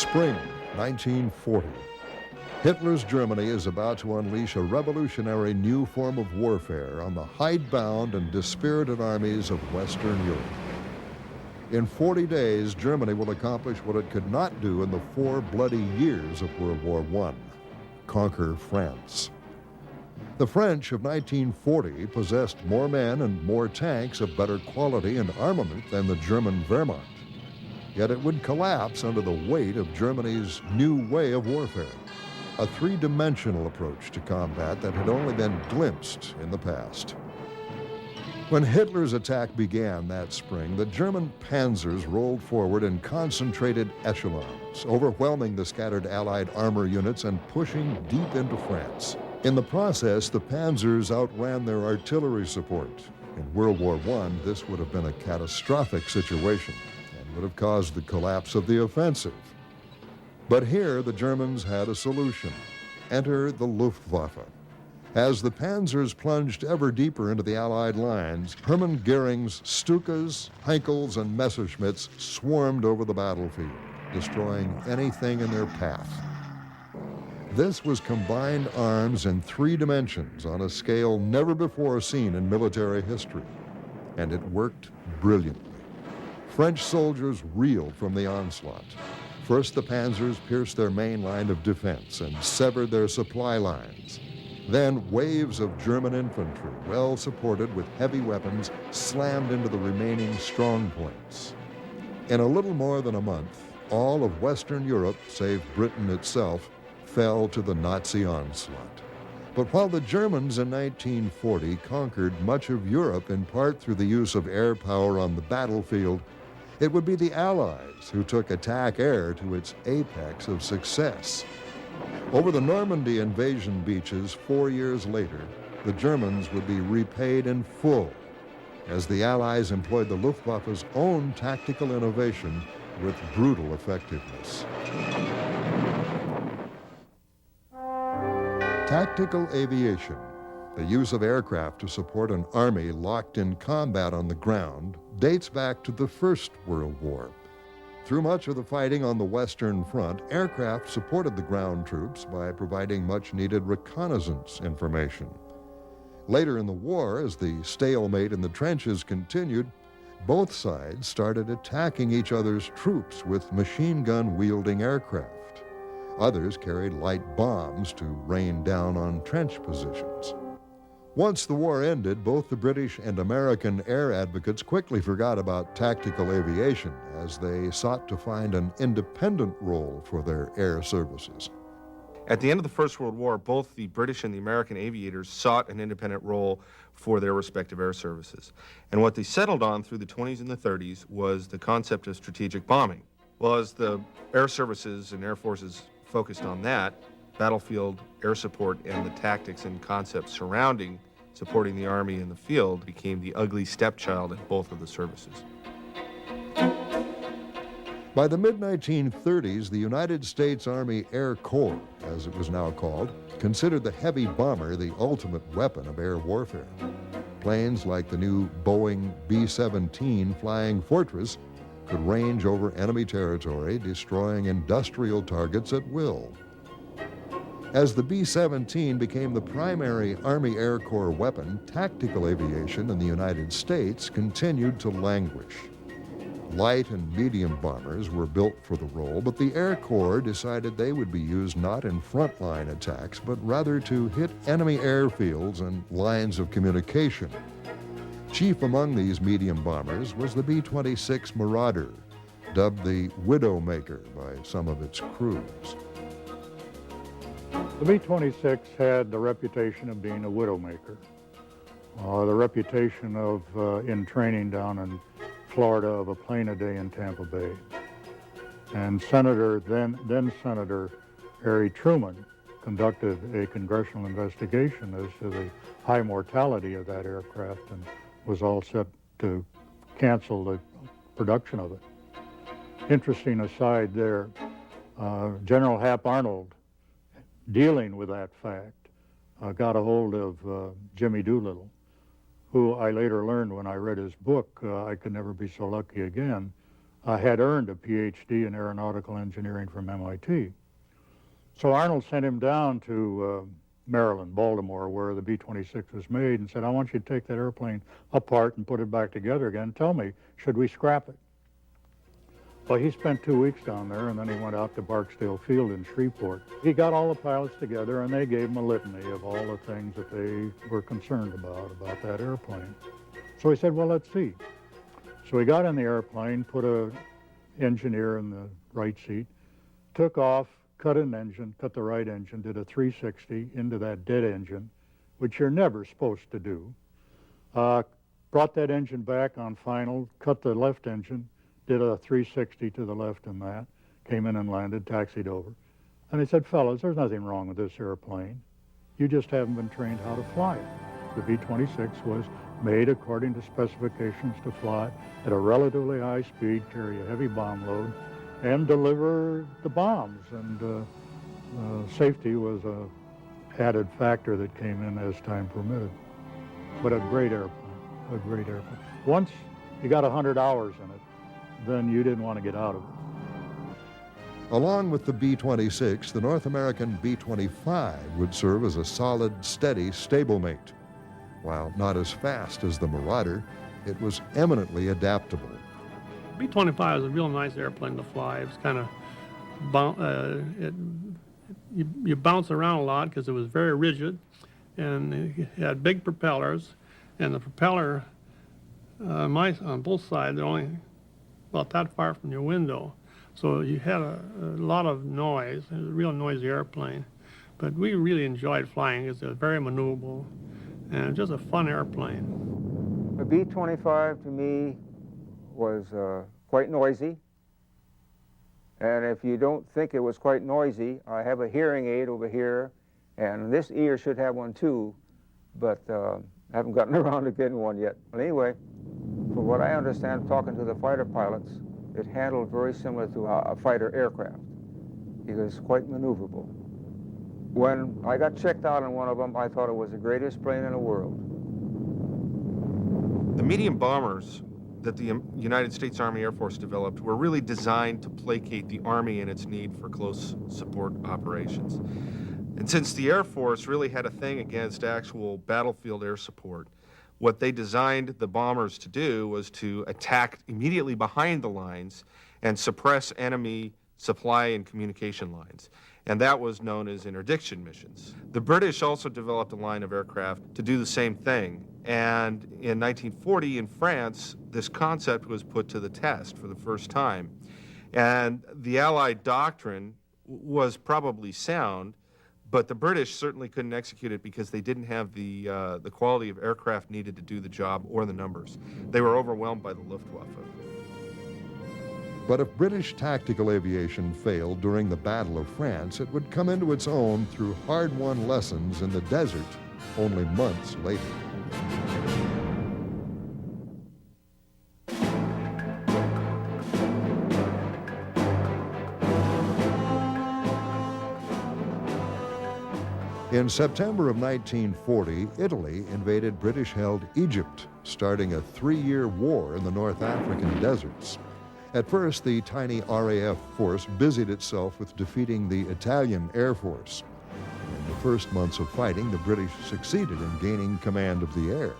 Spring 1940. Hitler's Germany is about to unleash a revolutionary new form of warfare on the hidebound and dispirited armies of Western Europe. In 40 days, Germany will accomplish what it could not do in the 4 bloody years of World War I: conquer France. The French of 1940 possessed more men and more tanks of better quality and armament than the German Wehrmacht. Yet it would collapse under the weight of Germany's new way of warfare, a 3-dimensional approach to combat that had only been glimpsed in the past. When Hitler's attack began that spring, the German panzers rolled forward in concentrated echelons, overwhelming the scattered Allied armor units and pushing deep into France. In the process, the panzers outran their artillery support. In World War I, this would have been a catastrophic situation and would have caused the collapse of the offensive. But here, the Germans had a solution. Enter the Luftwaffe. As the panzers plunged ever deeper into the Allied lines, Hermann Goering's Stukas, Heinkels, and Messerschmitts swarmed over the battlefield, destroying anything in their path. This was combined arms in 3 dimensions on a scale never before seen in military history, and it worked brilliantly. French soldiers reeled from the onslaught. First, the panzers pierced their main line of defense and severed their supply lines. Then, waves of German infantry, well supported with heavy weapons, slammed into the remaining strong points. In a little more than a month, all of Western Europe, save Britain itself, fell to the Nazi onslaught. But while the Germans in 1940 conquered much of Europe in part through the use of air power on the battlefield, it would be the Allies who took attack air to its apex of success. Over the Normandy invasion beaches 4 years later, the Germans would be repaid in full as the Allies employed the Luftwaffe's own tactical innovation with brutal effectiveness. Tactical aviation, the use of aircraft to support an army locked in combat on the ground, dates back to the First World War. Through much of the fighting on the Western Front, aircraft supported the ground troops by providing much-needed reconnaissance information. Later in the war, as the stalemate in the trenches continued, both sides started attacking each other's troops with machine gun-wielding aircraft. Others carried light bombs to rain down on trench positions. Once the war ended, both the British and American air advocates quickly forgot about tactical aviation as they sought to find an independent role for their air services. At the end of the First World War, both the British and the American aviators sought an independent role for their respective air services. And what they settled on through the 20s and the 30s was the concept of strategic bombing. Well, as the air services and air forces focused on that, battlefield air support and the tactics and concepts surrounding supporting the Army in the field became the ugly stepchild in both of the services. By the mid-1930s, the United States Army Air Corps, as it was now called, considered the heavy bomber the ultimate weapon of air warfare. Planes like the new Boeing B-17 Flying Fortress could range over enemy territory, destroying industrial targets at will. As the B-17 became the primary Army Air Corps weapon, tactical aviation in the United States continued to languish. Light and medium bombers were built for the role, but the Air Corps decided they would be used not in frontline attacks, but rather to hit enemy airfields and lines of communication. Chief among these medium bombers was the B-26 Marauder, dubbed the Widowmaker by some of its crews. The B-26 had the reputation of being a Widowmaker, the reputation of, in training down in Florida, of a plane a day in Tampa Bay. And then Senator Harry Truman conducted a congressional investigation as to the high mortality of that aircraft and was all set to cancel the production of it. Interesting aside there, General Hap Arnold, dealing with that fact, got a hold of Jimmy Doolittle, who I later learned when I read his book, I Could Never Be So Lucky Again, had earned a PhD in aeronautical engineering from MIT. So Arnold sent him down to Maryland, Baltimore, where the B-26 was made, and said, I want you to take that airplane apart and put it back together again. Tell me, should we scrap it? Well, he spent 2 weeks down there, and then he went out to Barksdale Field in Shreveport. He got all the pilots together, and they gave him a litany of all the things that they were concerned about that airplane. So he said, well, let's see. So he got in the airplane, put an engineer in the right seat, took off, cut an engine, cut the right engine, did a 360 into that dead engine, which you're never supposed to do. Brought that engine back on final, cut the left engine, did a 360 to the left in that, came in and landed, taxied over. And he said, fellas, there's nothing wrong with this airplane. You just haven't been trained how to fly it. The B-26 was made according to specifications to fly at a relatively high speed, carry a heavy bomb load, and deliver the bombs. And safety was a added factor that came in as time permitted. But a great airplane, a great airplane. Once you got 100 hours in it, then you didn't want to get out of it. Along with the B-26, the North American B-25 would serve as a solid, steady stablemate. While not as fast as the Marauder, it was eminently adaptable. B-25 is a real nice airplane to fly. It was kind of, you bounce around a lot because it was very rigid, and it had big propellers, and the propeller on both sides, they're only about that far from your window. So you had a lot of noise. It was a real noisy airplane. But we really enjoyed flying because it was very maneuverable and just a fun airplane. The B-25 to me was quite noisy. And if you don't think it was quite noisy, I have a hearing aid over here, and this ear should have one too, but I haven't gotten around to getting one yet. But anyway, from what I understand, talking to the fighter pilots, it handled very similar to a fighter aircraft. It was quite maneuverable. When I got checked out on one of them, I thought it was the greatest plane in the world. The medium bombers that the United States Army Air Force developed were really designed to placate the Army in its need for close support operations. And since the Air Force really had a thing against actual battlefield air support, what they designed the bombers to do was to attack immediately behind the lines and suppress enemy supply and communication lines. And that was known as interdiction missions. The British also developed a line of aircraft to do the same thing. And in 1940 in France, this concept was put to the test for the first time. And the Allied doctrine was probably sound, but the British certainly couldn't execute it because they didn't have the quality of aircraft needed to do the job or the numbers. They were overwhelmed by the Luftwaffe. But if British tactical aviation failed during the Battle of France, it would come into its own through hard-won lessons in the desert only months later. In September of 1940, Italy invaded British-held Egypt, starting a 3-year war in the North African deserts. At first, the tiny RAF force busied itself with defeating the Italian Air Force. In the first months of fighting, the British succeeded in gaining command of the air.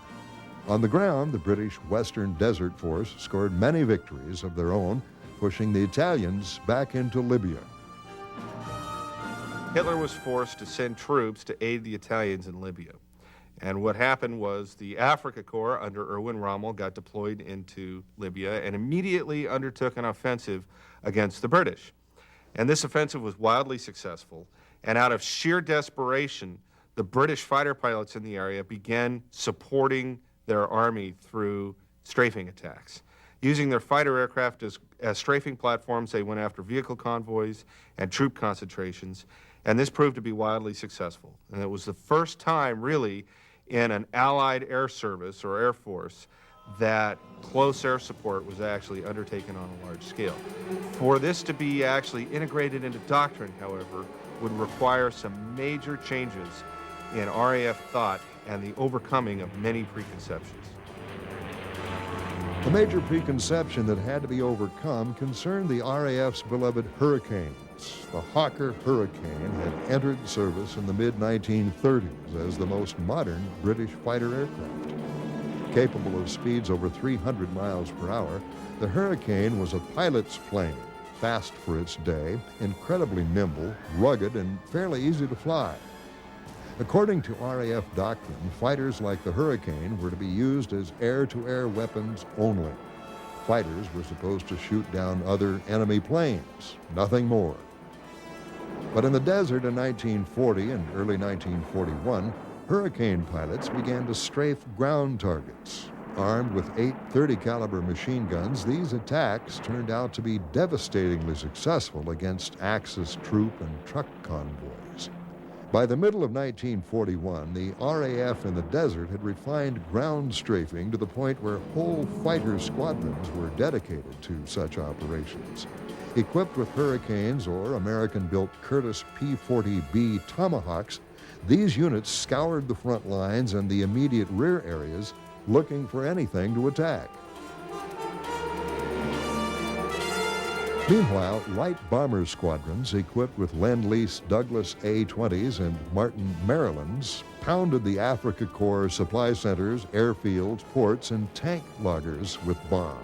On the ground, the British Western Desert Force scored many victories of their own, pushing the Italians back into Libya. Hitler was forced to send troops to aid the Italians in Libya. And what happened was the Africa Corps under Erwin Rommel got deployed into Libya and immediately undertook an offensive against the British. And this offensive was wildly successful. And out of sheer desperation, the British fighter pilots in the area began supporting their army through strafing attacks. Using their fighter aircraft as strafing platforms, they went after vehicle convoys and troop concentrations. And this proved to be wildly successful. And it was the first time, really, in an Allied air service or air force that close air support was actually undertaken on a large scale. For this to be actually integrated into doctrine, however, would require some major changes in RAF thought and the overcoming of many preconceptions. A major preconception that had to be overcome concerned the RAF's beloved Hurricanes. The Hawker Hurricane had entered service in the mid-1930s as the most modern British fighter aircraft. Capable of speeds over 300 miles per hour, the Hurricane was a pilot's plane, fast for its day, incredibly nimble, rugged, and fairly easy to fly. According to RAF doctrine, fighters like the Hurricane were to be used as air-to-air weapons only. Fighters were supposed to shoot down other enemy planes, nothing more. But in the desert in 1940 and early 1941, Hurricane pilots began to strafe ground targets. Armed with 8 .30-caliber machine guns, these attacks turned out to be devastatingly successful against Axis troop and truck convoys. By the middle of 1941, the RAF in the desert had refined ground strafing to the point where whole fighter squadrons were dedicated to such operations. Equipped with Hurricanes or American-built Curtiss P-40B Tomahawks, these units scoured the front lines and the immediate rear areas, looking for anything to attack. Meanwhile, light bomber squadrons equipped with Lend-Lease Douglas A-20s and Martin Marylands pounded the Africa Corps supply centers, airfields, ports, and tank loggers with bombs.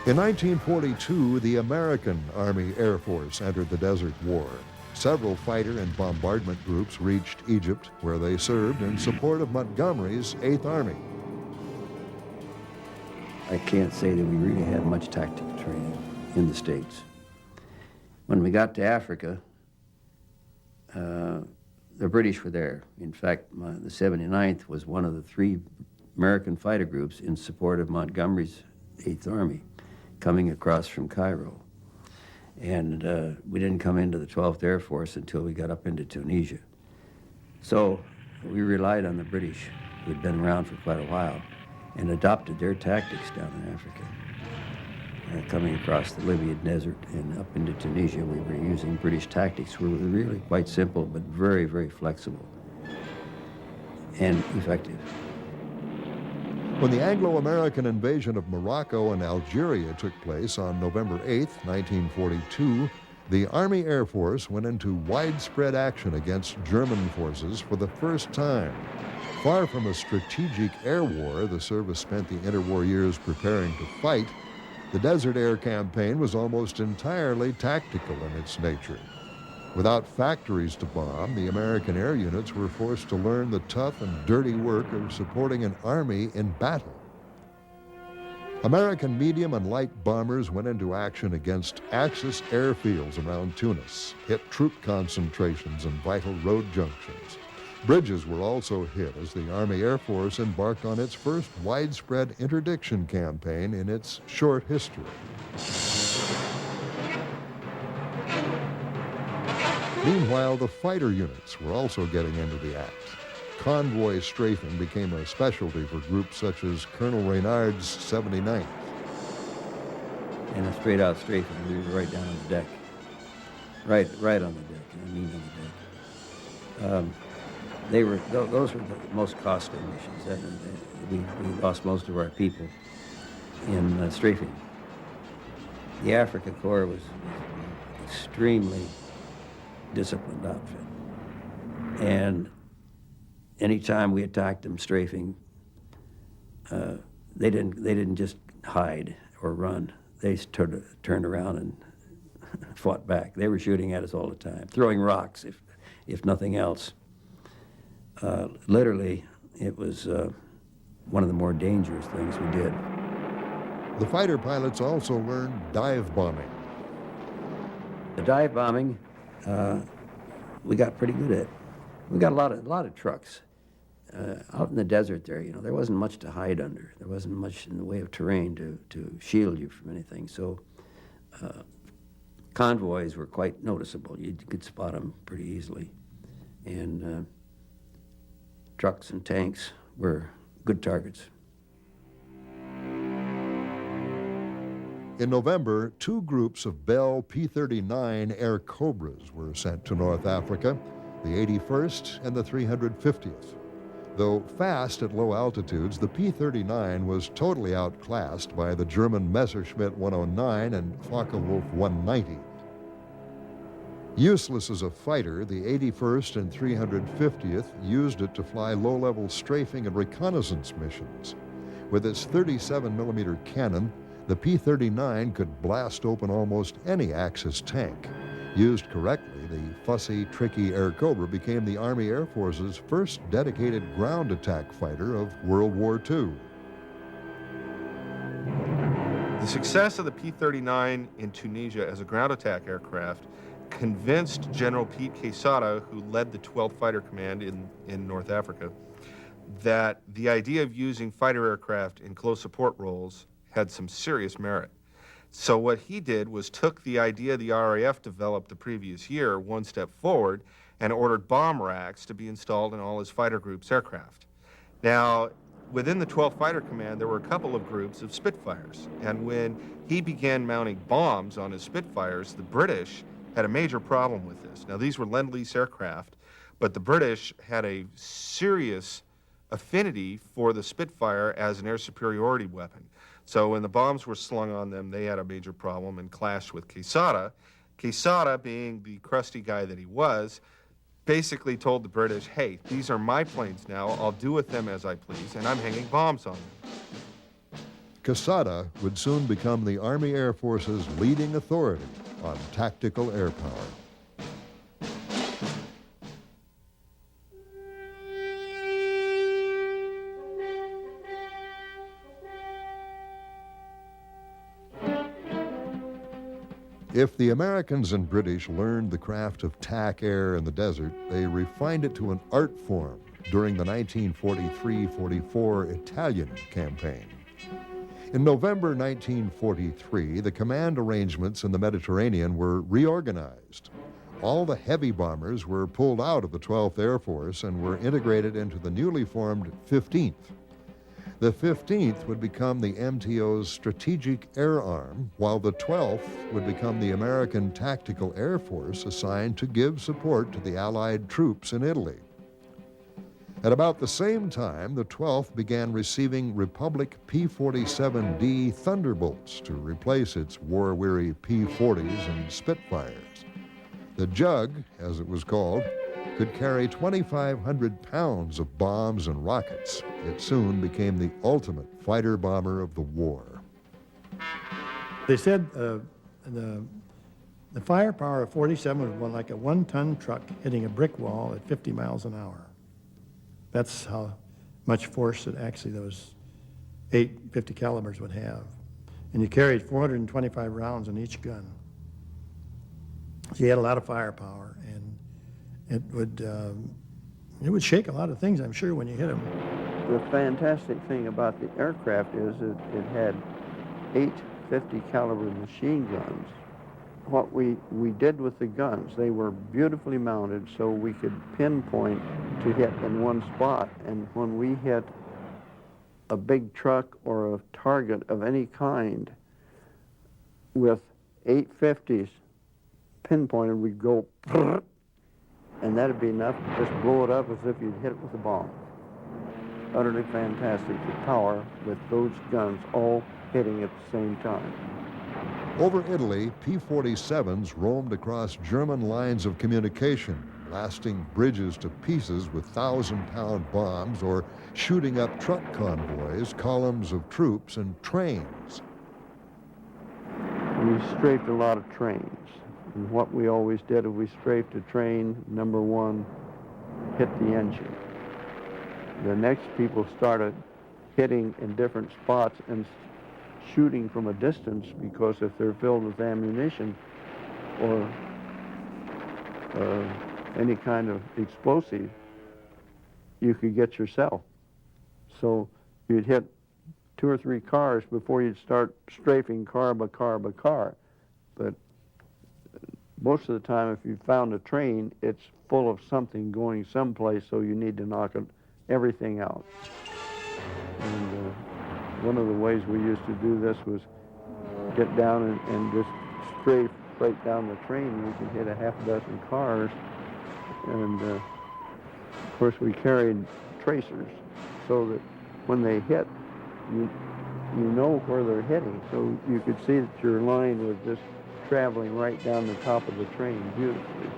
In 1942, the American Army Air Force entered the Desert War. Several fighter and bombardment groups reached Egypt, where they served in support of Montgomery's 8th Army. I can't say that we really had much tactical training in the States. When we got to Africa, the British were there. In fact, the 79th was one of the 3 American fighter groups in support of Montgomery's 8th Army coming across from Cairo. And we didn't come into the 12th Air Force until we got up into Tunisia. So we relied on the British, who had been around for quite a while, and adopted their tactics down in Africa. Coming across the Libyan desert and up into Tunisia, we were using British tactics. We were really quite simple, but very, very flexible and effective. When the Anglo-American invasion of Morocco and Algeria took place on November 8, 1942, the Army Air Force went into widespread action against German forces for the first time. Far from a strategic air war the service spent the interwar years preparing to fight, the Desert Air Campaign was almost entirely tactical in its nature. Without factories to bomb, the American air units were forced to learn the tough and dirty work of supporting an army in battle. American medium and light bombers went into action against Axis airfields around Tunis, hit troop concentrations and vital road junctions. Bridges were also hit as the Army Air Force embarked on its first widespread interdiction campaign in its short history. Meanwhile, the fighter units were also getting into the act. Convoy strafing became a specialty for groups such as Colonel Reynard's 79th. And a straight-out strafing, we were right down on the deck. Right on the deck, I mean on the deck. Those were the most costly missions. We lost most of our people in strafing. The Africa Corps was extremely disciplined outfit, and anytime we attacked them strafing, they didn't just hide or run. They turned around and fought back. They were shooting at us all the time, throwing rocks if nothing else. Literally, it was one of the more dangerous things we did. The fighter pilots also learned dive bombing. The dive bombing, we got pretty good at. We got a lot of trucks out in the desert there. You know, there wasn't much to hide under. There wasn't much in the way of terrain to shield you from anything. So convoys were quite noticeable. You could spot them pretty easily, and trucks and tanks were good targets. In November, 2 groups of Bell P-39 Air Cobras were sent to North Africa, the 81st and the 350th. Though fast at low altitudes, the P-39 was totally outclassed by the German Messerschmitt 109 and Focke-Wulf 190. Useless as a fighter, the 81st and 350th used it to fly low-level strafing and reconnaissance missions. With its 37mm cannon, the P-39 could blast open almost any Axis tank. Used correctly, the fussy, tricky Air Cobra became the Army Air Force's first dedicated ground attack fighter of World War II. The success of the P-39 in Tunisia as a ground attack aircraft convinced General Pete Quesada, who led the 12th Fighter Command in North Africa, that the idea of using fighter aircraft in close support roles had some serious merit. So what he did was took the idea the RAF developed the previous year one step forward and ordered bomb racks to be installed in all his fighter group's aircraft. Now, within the 12th Fighter Command, there were a couple of groups of Spitfires, and when he began mounting bombs on his Spitfires, the British had a major problem with this. Now, these were Lend-Lease aircraft, but the British had a serious affinity for the Spitfire as an air superiority weapon. So when the bombs were slung on them, they had a major problem and clashed with Quesada. Quesada, being the crusty guy that he was, basically told the British, hey, these are my planes now, I'll do with them as I please, and I'm hanging bombs on them. Quesada would soon become the Army Air Force's leading authority on tactical air power. If the Americans and British learned the craft of tack air in the desert, they refined it to an art form during the 1943-44 Italian campaign. In November 1943, the command arrangements in the Mediterranean were reorganized. All the heavy bombers were pulled out of the 12th Air Force and were integrated into the newly formed 15th. The 15th would become the MTO's strategic air arm, while the 12th would become the American Tactical Air Force assigned to give support to the Allied troops in Italy. At about the same time, the 12th began receiving Republic P-47D Thunderbolts to replace its war-weary P-40s and Spitfires. The Jug, as it was called, could carry 2,500 pounds of bombs and rockets. It soon became the ultimate fighter bomber of the war. They said the firepower of 47 was like a one-ton truck hitting a brick wall at 50 miles an hour. That's how much force that actually those 8 50 calibers would have. And you carried 425 rounds in each gun. So you had a lot of firepower, and it would shake a lot of things, I'm sure, when you hit them. The fantastic thing about the aircraft is that it had 8 50 caliber machine guns. What we did with the guns, they were beautifully mounted so we could pinpoint to hit in one spot. And when we hit a big truck or a target of any kind with 850s pinpointed, we'd go, and that'd be enough to just blow it up as if you'd hit it with a bomb. Utterly fantastic, the power with those guns all hitting at the same time. Over Italy, P-47s roamed across German lines of communication, blasting bridges to pieces with 1,000-pound bombs or shooting up truck convoys, columns of troops, and trains. We strafed a lot of trains. And what we always did if we strafed a train, number one, hit the engine. The next people started hitting in different spots and shooting from a distance, because if they're filled with ammunition or any kind of explosive, you could get yourself. So you'd hit 2 or 3 cars before you'd start strafing car by car by car. But most of the time, if you found a train, it's full of something going someplace, so you need to knock everything out. And one of the ways we used to do this was get down and just strafe right down the train. We could hit a half a dozen cars. And of course, we carried tracers, so that when they hit, you know where they're hitting. So you could see that your line was just traveling right down the top of the train beautifully.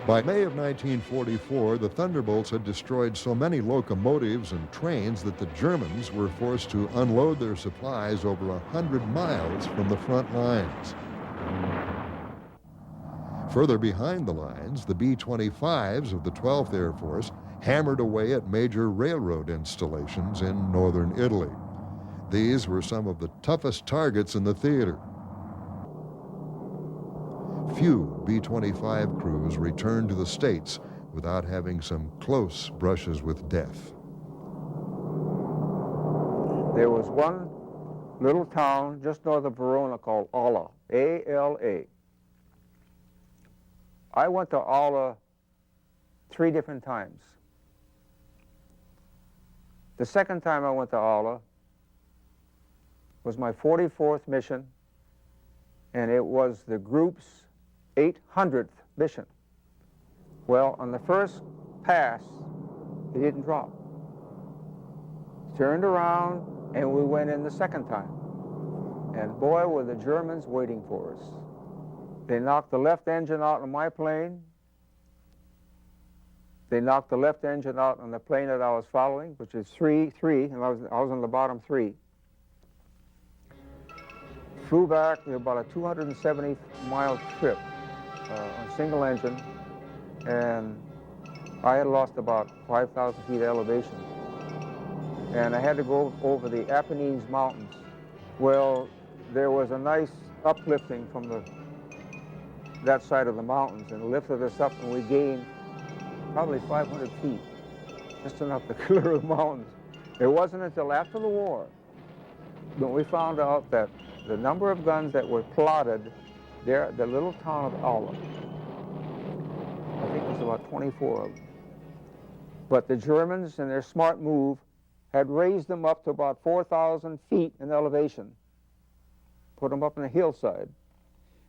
By May of 1944, the Thunderbolts had destroyed so many locomotives and trains that the Germans were forced to unload their supplies over 100 miles from the front lines. Further behind the lines, the B-25s of the 12th Air Force hammered away at major railroad installations in northern Italy. These were some of the toughest targets in the theater. Few B-25 crews returned to the States without having some close brushes with death. There was one little town just north of Verona called Ala, A-L-A. I went to Ala 3 different times. The second time I went to Ala was my 44th mission, and it was the group's 800th mission. Well, on the first pass, it didn't drop. Turned around, and we went in the second time. And boy, were the Germans waiting for us. They knocked the left engine out on my plane. They knocked the left engine out on the plane that I was following, which is 3-3, and I was on the bottom 3. Flew back about a 270-mile trip on single engine, and I had lost about 5,000 feet elevation. And I had to go over the Apennines Mountains. Well, there was a nice uplifting from that side of the mountains, and it lifted us up, and we gained probably 500 feet, just enough to clear the mountains. It wasn't until after the war when we found out that the number of guns that were plotted there at the little town of Ala, I think it was about 24 of them. But the Germans, in their smart move, had raised them up to about 4,000 feet in elevation, put them up on the hillside,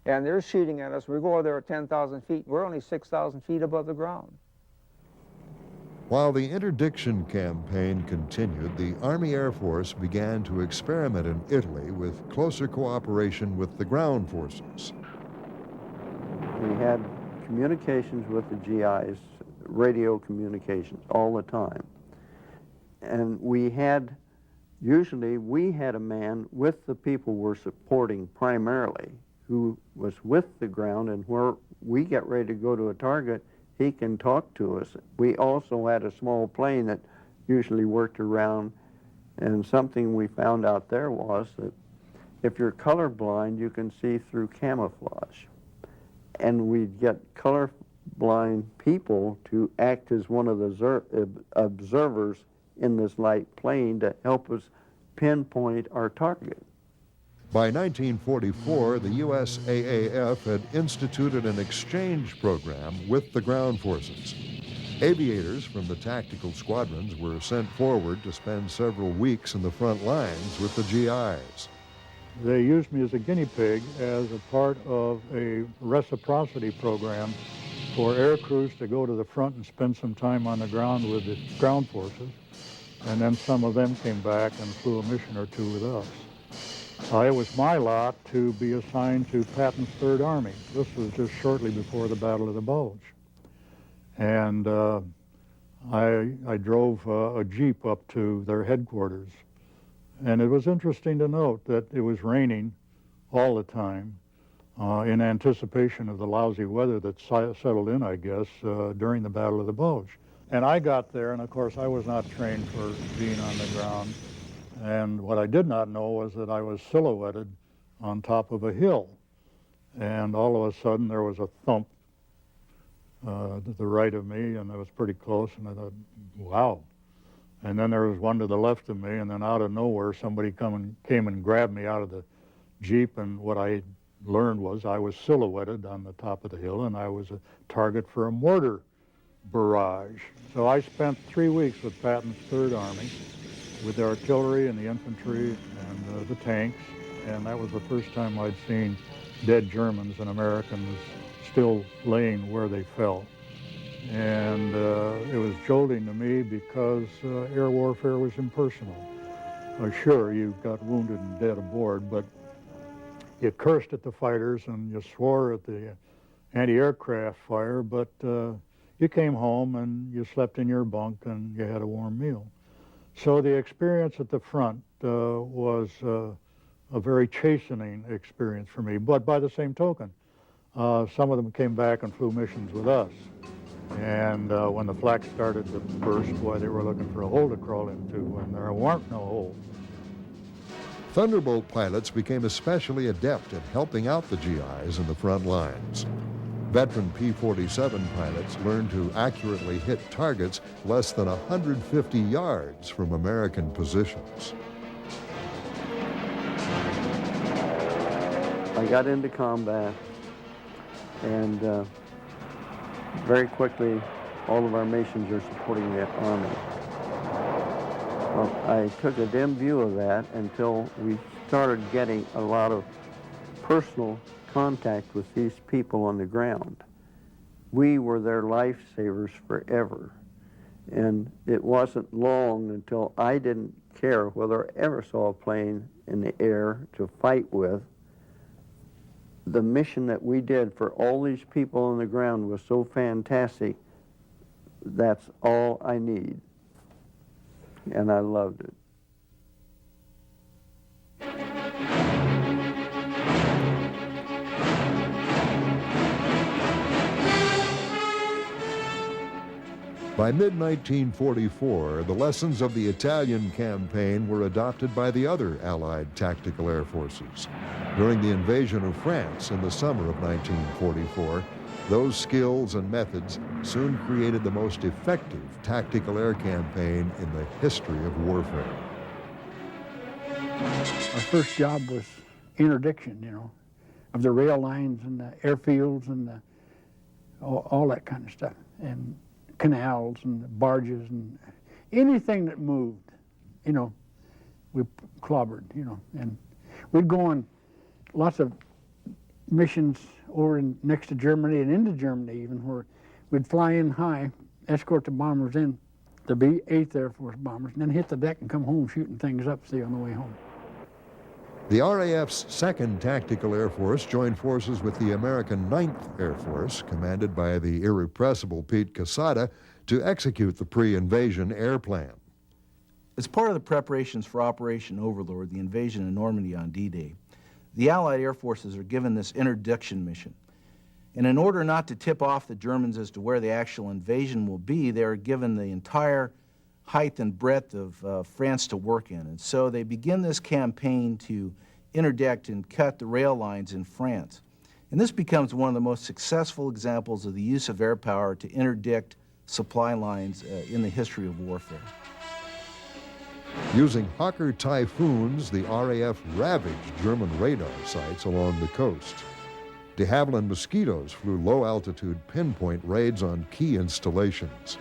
and they're shooting at us. We go there at 10,000 feet. We're only 6,000 feet above the ground. While the interdiction campaign continued, the Army Air Force began to experiment in Italy with closer cooperation with the ground forces. We had communications with the GIs, radio communications, all the time. And usually we had a man with the people we're supporting primarily, who was with the ground, and where we get ready to go to a target, he can talk to us. We also had a small plane that usually worked around, and something we found out there was that if you're colorblind, you can see through camouflage. And we'd get colorblind people to act as one of the observers in this light plane to help us pinpoint our target. By 1944, the USAAF had instituted an exchange program with the ground forces. Aviators from the tactical squadrons were sent forward to spend several weeks in the front lines with the GIs. They used me as a guinea pig as a part of a reciprocity program for air crews to go to the front and spend some time on the ground with the ground forces. And then some of them came back and flew a mission or two with us. It was my lot to be assigned to Patton's Third Army. This was just shortly before the Battle of the Bulge. And I drove a Jeep up to their headquarters. And it was interesting to note that it was raining all the time in anticipation of the lousy weather that settled in, I guess, during the Battle of the Bulge. And I got there, and of course I was not trained for being on the ground. And what I did not know was that I was silhouetted on top of a hill. And all of a sudden there was a thump to the right of me, and it was pretty close, and I thought, wow. And then there was one to the left of me, and then out of nowhere somebody came and grabbed me out of the Jeep, and what I learned was I was silhouetted on the top of the hill, and I was a target for a mortar barrage. So I spent 3 weeks with Patton's Third Army, with the artillery and the infantry and the tanks, and that was the first time I'd seen dead Germans and Americans still laying where they fell. And it was scolding to me because air warfare was impersonal. Sure, you got wounded and dead aboard, but you cursed at the fighters and you swore at the anti-aircraft fire, but you came home and you slept in your bunk and you had a warm meal. So the experience at the front was a very chastening experience for me. But by the same token, some of them came back and flew missions with us. And when the flak started to burst, boy, they were looking for a hole to crawl into, and there weren't no holes. Thunderbolt pilots became especially adept at helping out the GIs in the front lines. Veteran P-47 pilots learned to accurately hit targets less than 150 yards from American positions. I got into combat, and very quickly, all of our missions are supporting the Army. Well, I took a dim view of that until we started getting a lot of personal contact with these people on the ground. We were their lifesavers forever. And it wasn't long until I didn't care whether I ever saw a plane in the air to fight with. The mission that we did for all these people on the ground was so fantastic. That's all I need. And I loved it. By mid-1944, the lessons of the Italian campaign were adopted by the other Allied tactical air forces. During the invasion of France in the summer of 1944, those skills and methods soon created the most effective tactical air campaign in the history of warfare. Our first job was interdiction, of the rail lines and the airfields and all that kind of stuff, and canals and barges and anything that moved, we clobbered, and we'd go on lots of missions over next to Germany and into Germany even, where we'd fly in high, escort the bombers in, the B-8th Air Force bombers, and then hit the deck and come home shooting things up, see, on the way home. The RAF's 2nd Tactical Air Force joined forces with the American 9th Air Force, commanded by the irrepressible Pete Quesada, to execute the pre-invasion air plan. As part of the preparations for Operation Overlord, the invasion of Normandy on D-Day, the Allied Air Forces are given this interdiction mission. And in order not to tip off the Germans as to where the actual invasion will be, they are given the entire height and breadth of France to work in. And so they begin this campaign to interdict and cut the rail lines in France. And this becomes one of the most successful examples of the use of air power to interdict supply lines in the history of warfare. Using Hawker Typhoons, the RAF ravaged German radar sites along the coast. De Havilland Mosquitoes flew low-altitude pinpoint raids on key installations.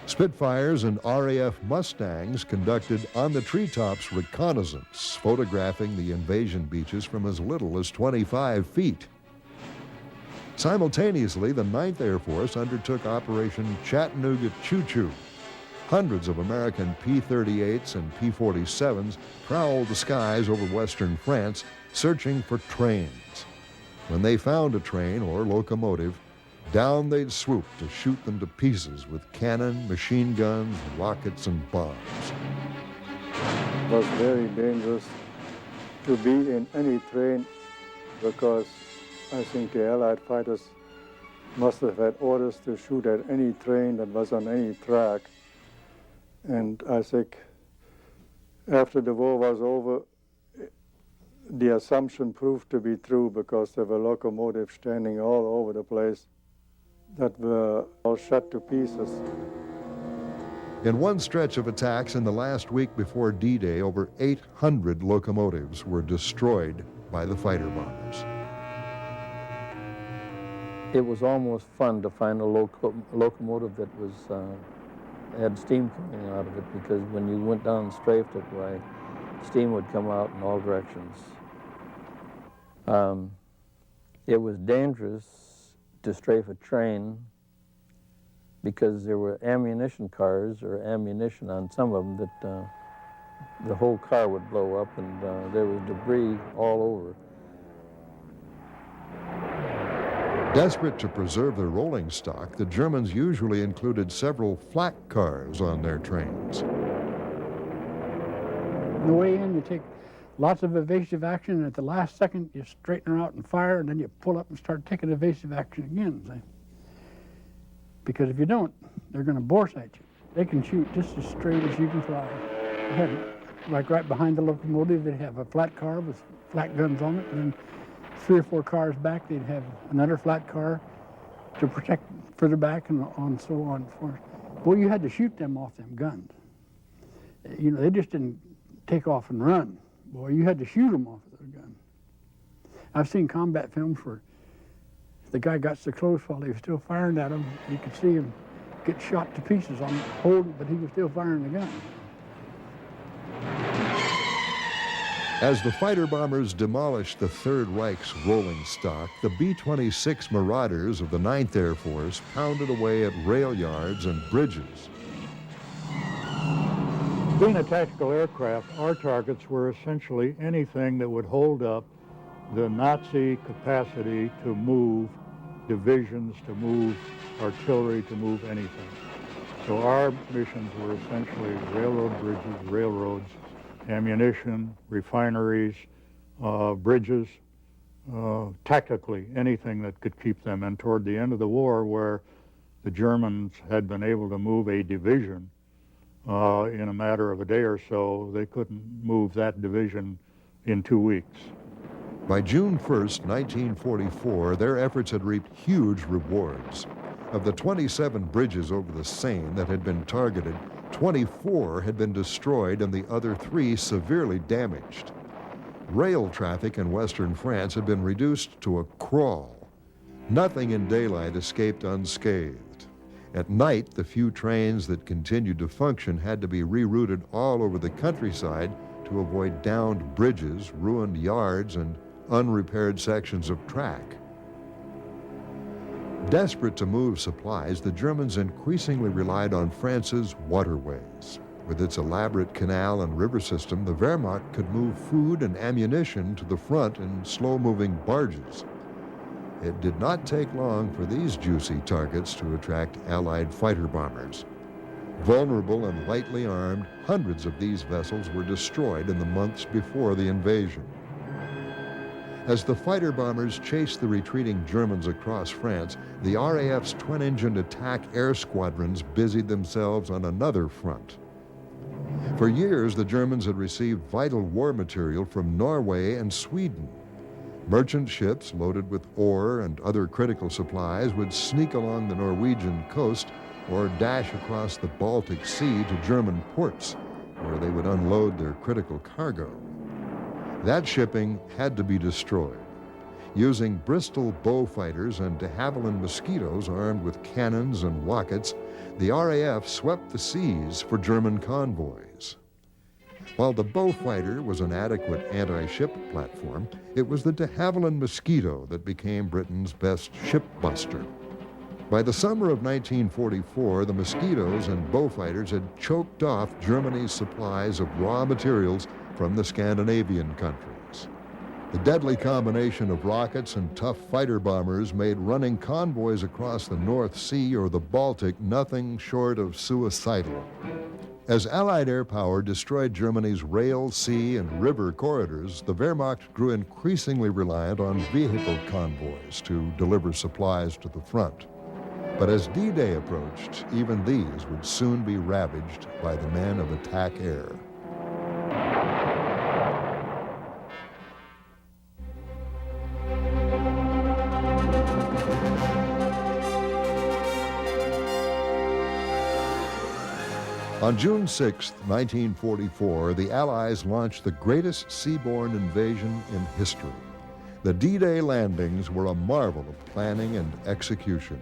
Spitfires and RAF Mustangs conducted on-the-treetops reconnaissance, photographing the invasion beaches from as little as 25 feet. Simultaneously, the 9th Air Force undertook Operation Chattanooga Choo-Choo. Hundreds of American P-38s and P-47s prowled the skies over western France, searching for trains. When they found a train or locomotive, down they'd swoop to shoot them to pieces with cannon, machine guns, rockets, and bombs. It was very dangerous to be in any train because I think the Allied fighters must have had orders to shoot at any train that was on any track. And I think after the war was over, the assumption proved to be true because there were locomotives standing all over the place that were all shot to pieces. In one stretch of attacks in the last week before D-Day, over 800 locomotives were destroyed by the fighter bombers. It was almost fun to find a locomotive that was had steam coming out of it, because when you went down and strafed it, why, steam would come out in all directions. It was dangerous to strafe a train because there were ammunition cars or ammunition on some of them that the whole car would blow up, and there was debris all over. Desperate to preserve their rolling stock, the Germans usually included several flak cars on their trains. On the way in, you take lots of evasive action, and at the last second, you straighten her out and fire, and then you pull up and start taking evasive action again. See? Because if you don't, they're going to bore sight you. They can shoot just as straight as you can fly. They had, like right behind the locomotive, they'd have a flat car with flat guns on it, and then 3 or 4 cars back, they'd have another flat car to protect further back, and so on. Boy, you had to shoot them off them guns. You know, they just didn't take off and run. Boy, you had to shoot them off of their gun. I've seen combat films where the guy got so close while he was still firing at him, you could see him get shot to pieces on hold, but he was still firing the gun. As the fighter bombers demolished the Third Reich's rolling stock, the B-26 Marauders of the 9th Air Force pounded away at rail yards and bridges. Being a tactical aircraft, our targets were essentially anything that would hold up the Nazi capacity to move divisions, to move artillery, to move anything. So our missions were essentially railroad bridges, railroads, ammunition, refineries, bridges, tactically anything that could keep them. And toward the end of the war, where the Germans had been able to move a division in a matter of a day or so, they couldn't move that division in 2 weeks. By June 1st, 1944, their efforts had reaped huge rewards. Of the 27 bridges over the Seine that had been targeted, 24 had been destroyed and the other 3 severely damaged. Rail traffic in western France had been reduced to a crawl. Nothing in daylight escaped unscathed. At night, the few trains that continued to function had to be rerouted all over the countryside to avoid downed bridges, ruined yards, and unrepaired sections of track. Desperate to move supplies, the Germans increasingly relied on France's waterways. With its elaborate canal and river system, the Wehrmacht could move food and ammunition to the front in slow-moving barges. It did not take long for these juicy targets to attract Allied fighter bombers. Vulnerable and lightly armed, hundreds of these vessels were destroyed in the months before the invasion. As the fighter bombers chased the retreating Germans across France, the RAF's twin-engined attack air squadrons busied themselves on another front. For years, the Germans had received vital war material from Norway and Sweden. Merchant ships loaded with ore and other critical supplies would sneak along the Norwegian coast or dash across the Baltic Sea to German ports, where they would unload their critical cargo. That shipping had to be destroyed. Using Bristol bow fighters and de Havilland Mosquitoes armed with cannons and rockets, the RAF swept the seas for German convoys. While the bow fighter was an adequate anti-ship platform, it was the de Havilland Mosquito that became Britain's best ship-buster. By the summer of 1944, the Mosquitoes and bow fighters had choked off Germany's supplies of raw materials from the Scandinavian countries. The deadly combination of rockets and tough fighter bombers made running convoys across the North Sea or the Baltic nothing short of suicidal. As Allied air power destroyed Germany's rail, sea, and river corridors, the Wehrmacht grew increasingly reliant on vehicle convoys to deliver supplies to the front. But as D-Day approached, even these would soon be ravaged by the men of attack air. On June 6, 1944, the Allies launched the greatest seaborne invasion in history. The D-Day landings were a marvel of planning and execution.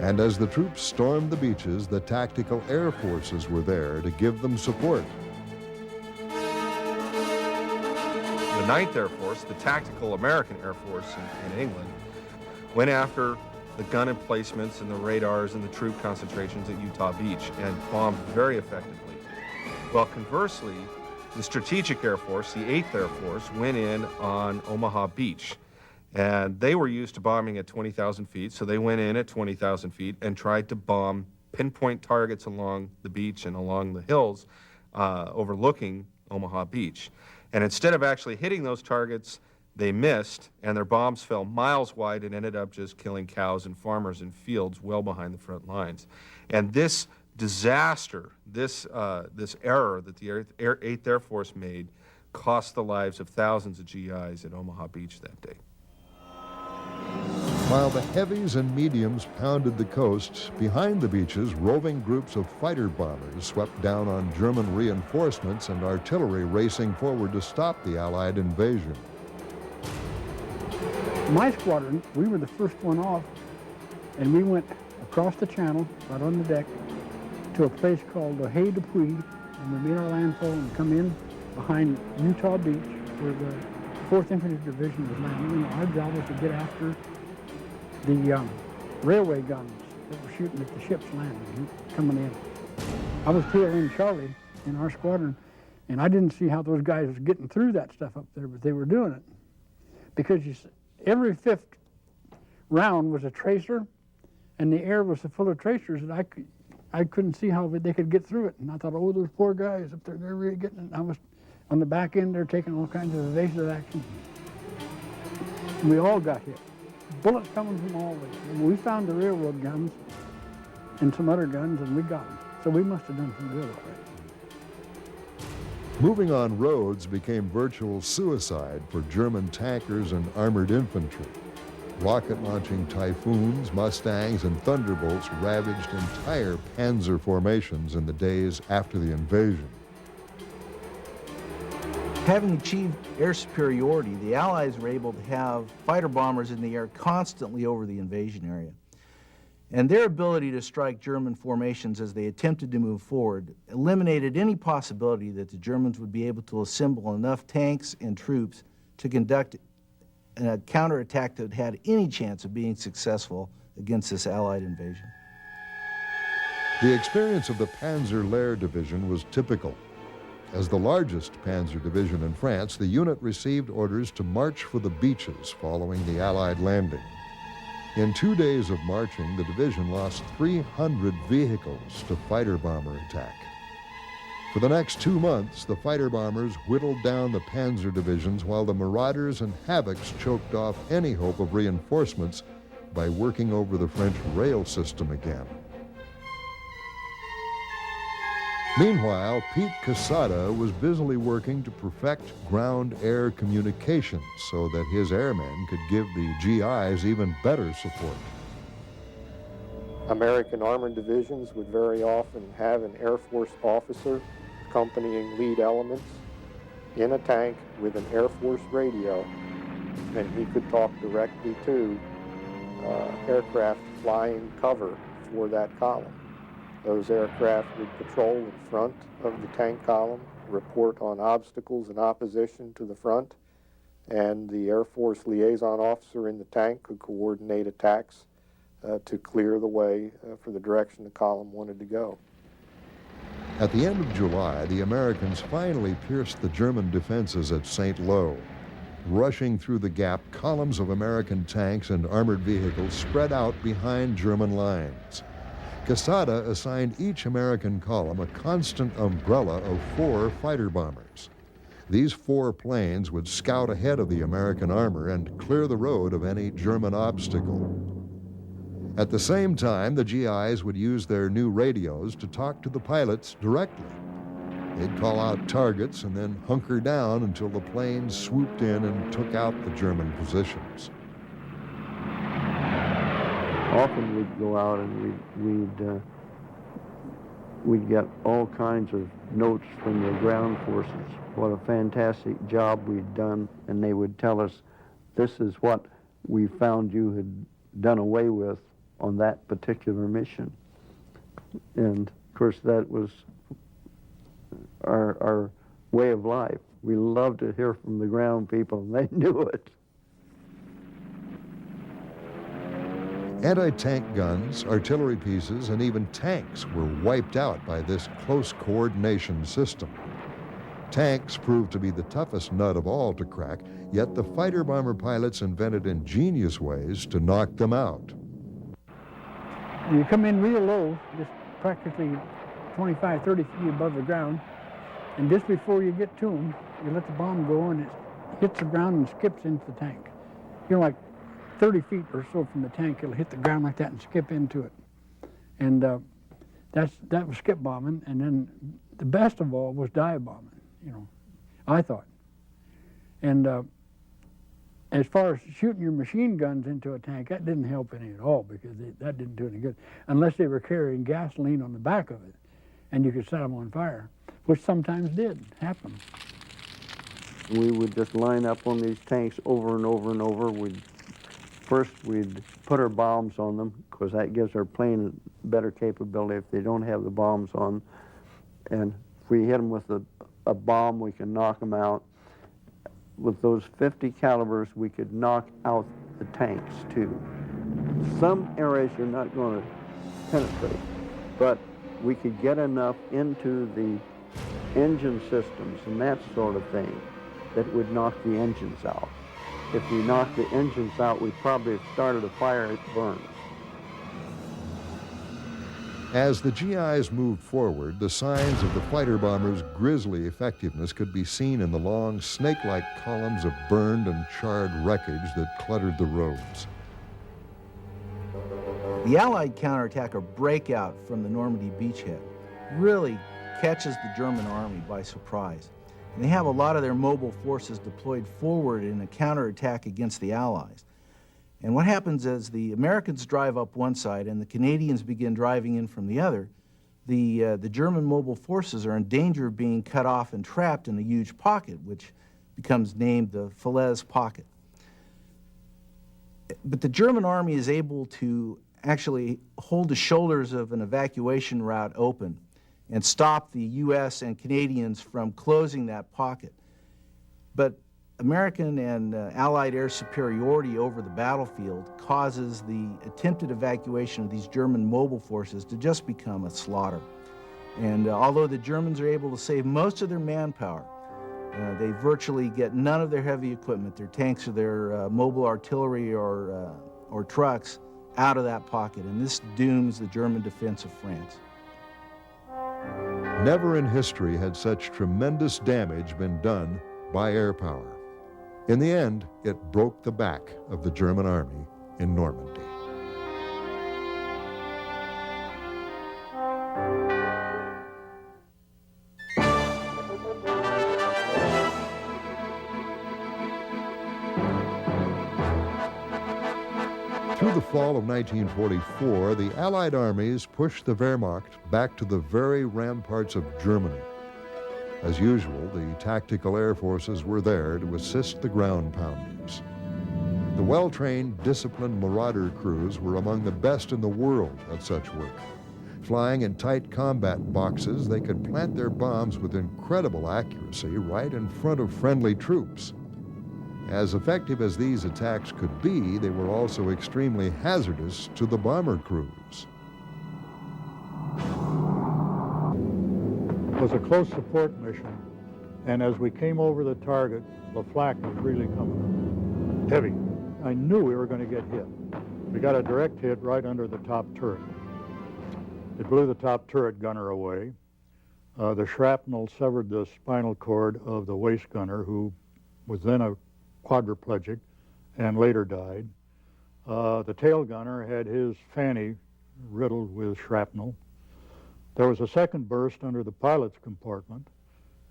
And as the troops stormed the beaches, the tactical air forces were there to give them support. The 9th Air Force, the tactical American Air Force in England, went after the gun emplacements and the radars and the troop concentrations at Utah Beach and bombed very effectively. Well, conversely, the Strategic Air Force, the 8th Air Force, went in on Omaha Beach. And they were used to bombing at 20,000 feet, so they went in at 20,000 feet and tried to bomb pinpoint targets along the beach and along the hills overlooking Omaha Beach. And instead of actually hitting those targets, they missed, and their bombs fell miles wide and ended up just killing cows and farmers in fields well behind the front lines. And this disaster, this error that the 8th Air Force made cost the lives of thousands of GIs at Omaha Beach that day. While the heavies and mediums pounded the coast, behind the beaches, roving groups of fighter bombers swept down on German reinforcements and artillery racing forward to stop the Allied invasion. My squadron, we were the first one off, and we went across the channel, right on the deck, to a place called WWII, and we made our landfall and come in behind Utah Beach, where the 4th Infantry Division was landing, and our job was to get after the railway guns that were shooting at the ships landing, coming in. I was tail end Charlie in our squadron, and I didn't see how those guys was getting through that stuff up there, but they were doing it. Because every 5th round was a tracer, and the air was so full of tracers that I couldn't see how they could get through it. And I thought, oh, those poor guys up there, they're really getting it. And I was on the back end, they're taking all kinds of evasive action. And we all got hit. Bullets coming from all ways. And we found the railroad guns and some other guns, and we got them. So we must have done some good already. Moving on roads became virtual suicide for German tankers and armored infantry. Rocket-launching Typhoons, Mustangs, and Thunderbolts ravaged entire panzer formations in the days after the invasion. Having achieved air superiority, the Allies were able to have fighter bombers in the air constantly over the invasion area. And their ability to strike German formations as they attempted to move forward eliminated any possibility that the Germans would be able to assemble enough tanks and troops to conduct a counterattack that had any chance of being successful against this Allied invasion. The experience of the Panzer Lehr Division was typical. As the largest panzer division in France, the unit received orders to march for the beaches following the Allied landing. In 2 days of marching, the division lost 300 vehicles to fighter bomber attack. For the next 2 months, the fighter bombers whittled down the panzer divisions while the Marauders and Havocs choked off any hope of reinforcements by working over the French rail system again. Meanwhile, Pete Quesada was busily working to perfect ground-air communications so that his airmen could give the GIs even better support. American armored divisions would very often have an Air Force officer accompanying lead elements in a tank with an Air Force radio, and he could talk directly to aircraft flying cover for that column. Those aircraft would patrol in front of the tank column, report on obstacles and opposition to the front, and the Air Force liaison officer in the tank could coordinate attacks to clear the way for the direction the column wanted to go. At the end of July, the Americans finally pierced the German defenses at St. Lo. Rushing through the gap, columns of American tanks and armored vehicles spread out behind German lines. Quesada assigned each American column a constant umbrella of 4 fighter bombers. These 4 planes would scout ahead of the American armor and clear the road of any German obstacle. At the same time, the GIs would use their new radios to talk to the pilots directly. They'd call out targets and then hunker down until the planes swooped in and took out the German positions. Often we'd go out and we'd get all kinds of notes from the ground forces, what a fantastic job we'd done, and they would tell us, this is what we found you had done away with on that particular mission. And of course that was our way of life. We loved to hear from the ground people, and they knew it. Anti-tank guns, artillery pieces, and even tanks were wiped out by this close coordination system. Tanks proved to be the toughest nut of all to crack, yet the fighter bomber pilots invented ingenious ways to knock them out. You come in real low, just practically 25, 30 feet above the ground, and just before you get to them, you let the bomb go and it hits the ground and skips into the tank. You know, like 30 feet or so from the tank, it'll hit the ground like that and skip into it. And that was skip bombing, and then the best of all was dive bombing, you know, I thought. And as far as shooting your machine guns into a tank, that didn't help any at all, because that didn't do any good, unless they were carrying gasoline on the back of it, and you could set them on fire, which sometimes did happen. We would just line up on these tanks over and over and over. First we'd put our bombs on them, because that gives our plane better capability if they don't have the bombs on. And if we hit them with a bomb, we can knock them out. With those 50 calibers, we could knock out the tanks too. Some areas you're not going to penetrate, but we could get enough into the engine systems and that sort of thing that would knock the engines out. If we knocked the engines out, we'd probably have started a fire, it burns. As the GIs moved forward, the signs of the fighter bombers' grisly effectiveness could be seen in the long, snake-like columns of burned and charred wreckage that cluttered the roads. The Allied counterattack or breakout from the Normandy beachhead really catches the German army by surprise. And they have a lot of their mobile forces deployed forward in a counterattack against the Allies. And what happens is the Americans drive up one side and the Canadians begin driving in from the other. The German mobile forces are in danger of being cut off and trapped in a huge pocket, which becomes named the Falaise Pocket. But the German army is able to actually hold the shoulders of an evacuation route open and stop the U.S. and Canadians from closing that pocket. But American and Allied air superiority over the battlefield causes the attempted evacuation of these German mobile forces to just become a slaughter. And although the Germans are able to save most of their manpower, they virtually get none of their heavy equipment, their tanks or their mobile artillery or trucks, out of that pocket. And this dooms the German defense of France. Never in history had such tremendous damage been done by air power. In the end, it broke the back of the German army in Normandy. Through the fall of 1944, the Allied armies pushed the Wehrmacht back to the very ramparts of Germany. As usual, the tactical air forces were there to assist the ground pounders. The well-trained, disciplined Marauder crews were among the best in the world at such work. Flying in tight combat boxes, they could plant their bombs with incredible accuracy right in front of friendly troops. As effective as these attacks could be, they were also extremely hazardous to the bomber crews. It was a close support mission, and as we came over the target, the flak was really coming up heavy. I knew we were going to get hit. We got a direct hit right under the top turret. It blew the top turret gunner away. The shrapnel severed the spinal cord of the waist gunner, who was then a quadriplegic and later died. The tail gunner had his fanny riddled with shrapnel. There was a second burst under the pilot's compartment,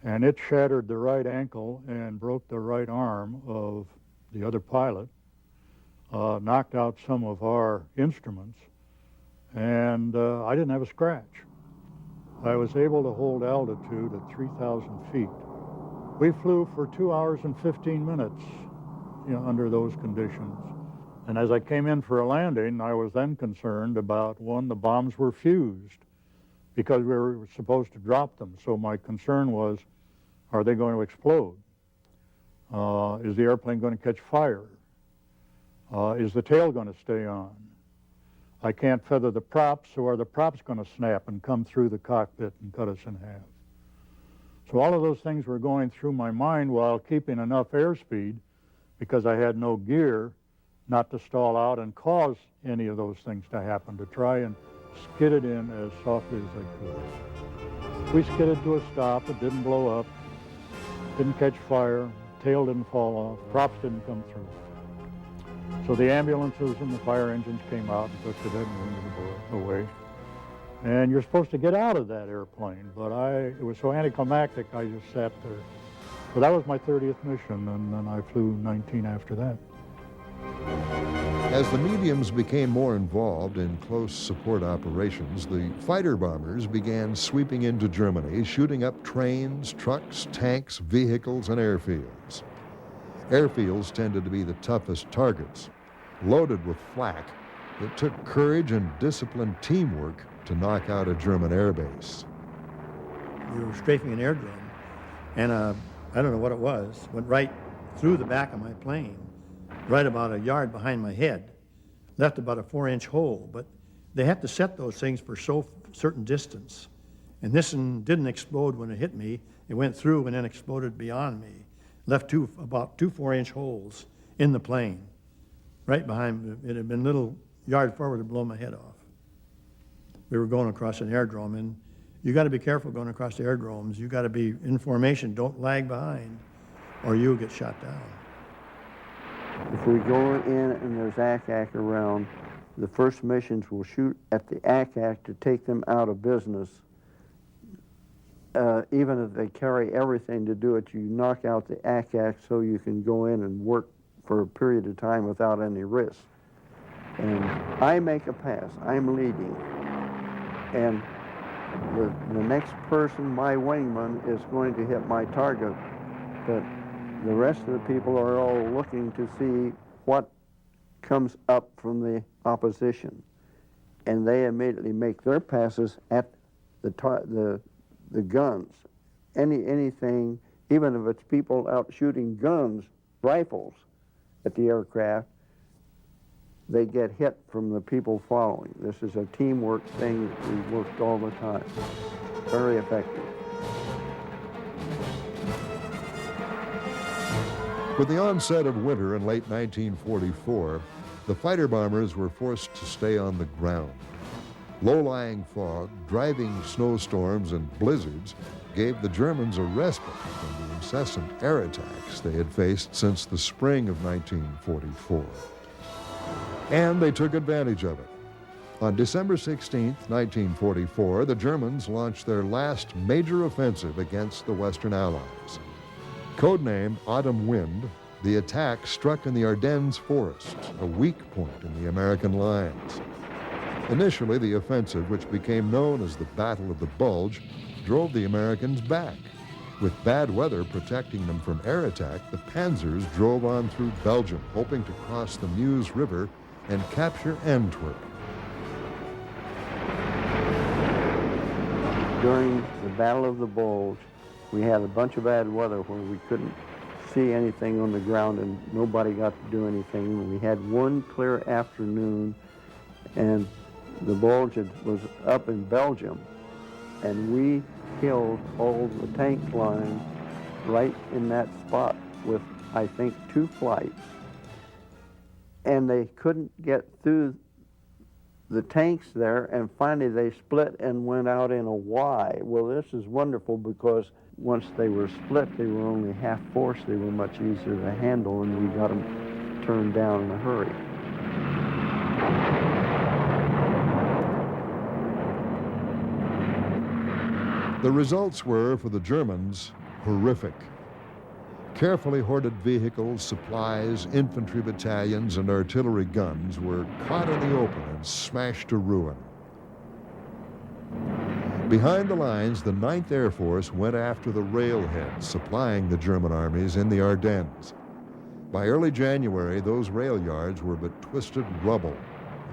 and it shattered the right ankle and broke the right arm of the other pilot, knocked out some of our instruments, and I didn't have a scratch. I was able to hold altitude at 3,000 feet. We flew for 2 hours and 15 minutes, under those conditions. And as I came in for a landing, I was then concerned about, one, the bombs were fused because we were supposed to drop them. So my concern was, are they going to explode? Is the airplane going to catch fire? Is the tail going to stay on? I can't feather the props, so are the props going to snap and come through the cockpit and cut us in half? So all of those things were going through my mind while keeping enough airspeed, because I had no gear, not to stall out and cause any of those things to happen, to try and skid it in as softly as I could. We skidded to a stop. It didn't blow up, didn't catch fire, tail didn't fall off, props didn't come through. So the ambulances and the fire engines came out and took the dead and wounded away. And you're supposed to get out of that airplane, but it was so anticlimactic, I just sat there. But that was my 30th mission, and then I flew 19 after that. As the mediums became more involved in close support operations, the fighter bombers began sweeping into Germany, shooting up trains, trucks, tanks, vehicles, and airfields. Airfields tended to be the toughest targets. Loaded with flak, it took courage and disciplined teamwork to knock out a German airbase. We were strafing an airdrome, and I don't know what it was, went right through the back of my plane, right about a yard behind my head, left about a 4-inch hole, but they have to set those things for certain distance. And this one didn't explode when it hit me. It went through and then exploded beyond me. Left about two 4-inch holes in the plane, right behind me. It had been a little yard forward to blow my head off. We were going across an airdrome, and you got to be careful going across the airdromes. You got to be in formation. Don't lag behind, or you'll get shot down. If we go in and there's ACAC around, the first missions will shoot at the ACAC to take them out of business. Even if they carry everything to do it, you knock out the ACAC so you can go in and work for a period of time without any risk. And I make a pass. I'm leading. And the next person, my wingman, is going to hit my target. But the rest of the people are all looking to see what comes up from the opposition. And they immediately make their passes at the guns. Anything, even if it's people out shooting guns, rifles at the aircraft, they get hit from the people following. This is a teamwork thing that we worked all the time. Very effective. With the onset of winter in late 1944, the fighter bombers were forced to stay on the ground. Low-lying fog, driving snowstorms, and blizzards gave the Germans a respite from the incessant air attacks they had faced since the spring of 1944. And they took advantage of it. On December 16, 1944, the Germans launched their last major offensive against the Western Allies. Codenamed Autumn Wind, the attack struck in the Ardennes forest, a weak point in the American lines. Initially, the offensive, which became known as the Battle of the Bulge, drove the Americans back. With bad weather protecting them from air attack, the Panzers drove on through Belgium, hoping to cross the Meuse River and capture Antwerp. During the Battle of the Bulge, we had a bunch of bad weather where we couldn't see anything on the ground and nobody got to do anything. We had one clear afternoon, and the Bulge was up in Belgium, and we killed all the tank lines right in that spot with, I think, 2 flights. And they couldn't get through the tanks there, and finally they split and went out in a Y. Well, this is wonderful because once they were split, they were only half force. They were much easier to handle, and we got them turned down in a hurry. The results were, for the Germans, horrific. Carefully hoarded vehicles, supplies, infantry battalions, and artillery guns were caught in the open and smashed to ruin. Behind the lines, the 9th Air Force went after the railheads supplying the German armies in the Ardennes. By early January, those rail yards were but twisted rubble,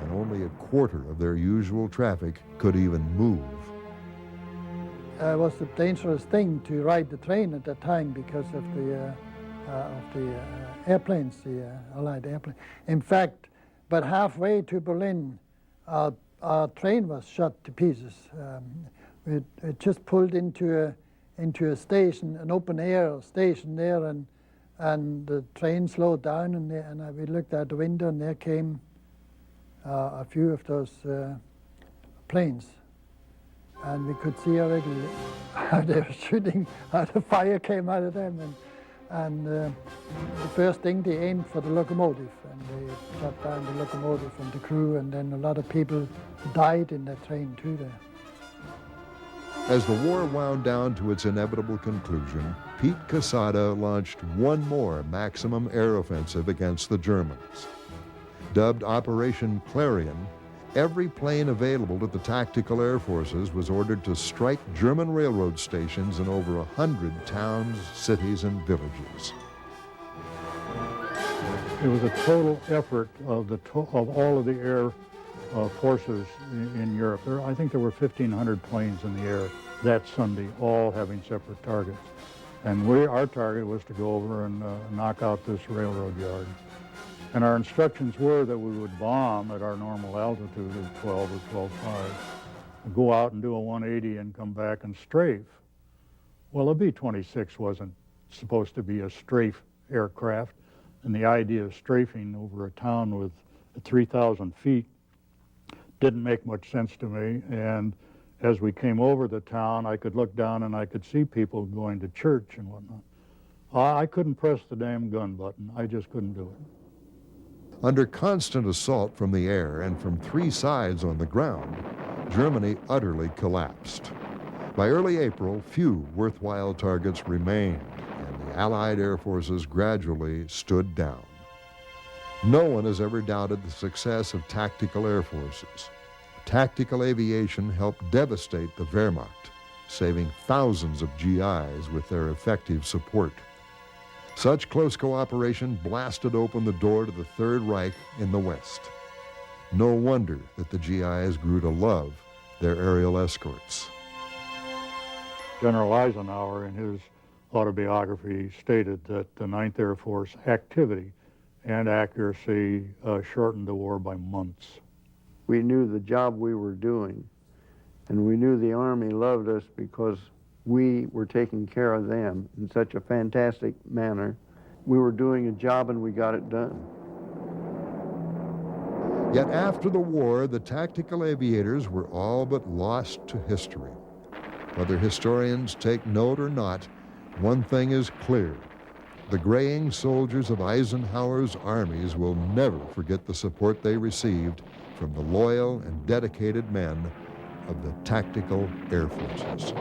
and only a quarter of their usual traffic could even move. It was a dangerous thing to ride the train at that time because of the airplanes, the Allied airplanes. In fact, but halfway to Berlin, our train was shot to pieces. It just pulled into a station, an open air station there, and the train slowed down, and we looked out the window, and there came a few of those planes. And we could see already how they were shooting, how the fire came out of them. And the first thing, they aimed for the locomotive, and they shot down the locomotive and the crew, and then a lot of people died in that train too there. As the war wound down to its inevitable conclusion, Pete Quesada launched one more maximum air offensive against the Germans. Dubbed Operation Clarion, every plane available to the tactical air forces was ordered to strike German railroad stations in over 100 towns, cities, and villages. It was a total effort of all of the air forces in Europe. I think there were 1,500 planes in the air that Sunday, all having separate targets. And our target was to go over and knock out this railroad yard. And our instructions were that we would bomb at our normal altitude of 12 or 12.5, go out and do a 180 and come back and strafe. Well, a B-26 wasn't supposed to be a strafe aircraft, and the idea of strafing over a town with 3,000 feet didn't make much sense to me. And as we came over the town, I could look down and I could see people going to church and whatnot. I couldn't press the damn gun button. I just couldn't do it. Under constant assault from the air and from three sides on the ground, Germany utterly collapsed. By early April, few worthwhile targets remained, and the Allied air forces gradually stood down. No one has ever doubted the success of tactical air forces. Tactical aviation helped devastate the Wehrmacht, saving thousands of GIs with their effective support. Such close cooperation blasted open the door to the Third Reich in the West. No wonder that the GIs grew to love their aerial escorts. General Eisenhower, in his autobiography, stated that the 9th Air Force activity and accuracy shortened the war by months. We knew the job we were doing, and we knew the Army loved us because we were taking care of them in such a fantastic manner. We were doing a job and we got it done. Yet after the war, the tactical aviators were all but lost to history. Whether historians take note or not, one thing is clear. The graying soldiers of Eisenhower's armies will never forget the support they received from the loyal and dedicated men of the Tactical Air Forces.